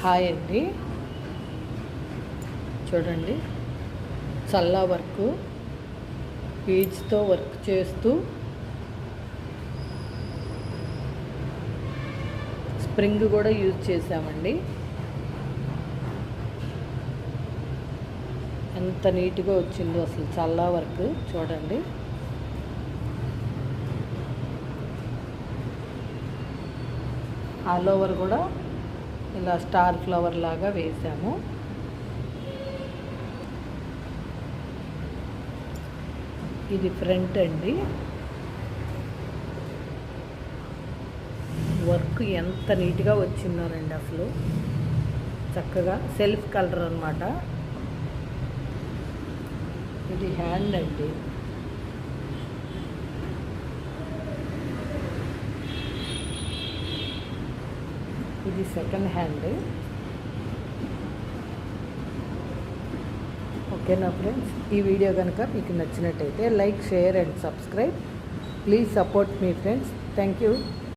Hi అండి. చూడండి, చల్లా work బీడ్స్తో work చేస్తూ స్ప్రింగ్ కూడా యూజ్ చేసామండి. ఎంత నీట్గా వచ్చిందో అసలు చల్లా వర్క్ చూడండి. ఆల్ ఓవర్ కూడా ఇలా స్టార్ ఫ్లవర్ లాగా వేసాము. ఇది ఫ్రంట్ అండి. వర్క్ ఎంత నీట్గా వచ్చిందోనండి, అసలు చక్కగా సెల్ఫ్ కలర్ అన్నమాట. ఇది హ్యాండ్ అండి. ఇది సెకండ్ హ్యాండ్. ఓకేనా ఫ్రెండ్స్, ఈ వీడియో కనుక మీకు నచ్చినట్టయితే like, share and subscribe. Please support me friends. Thank you.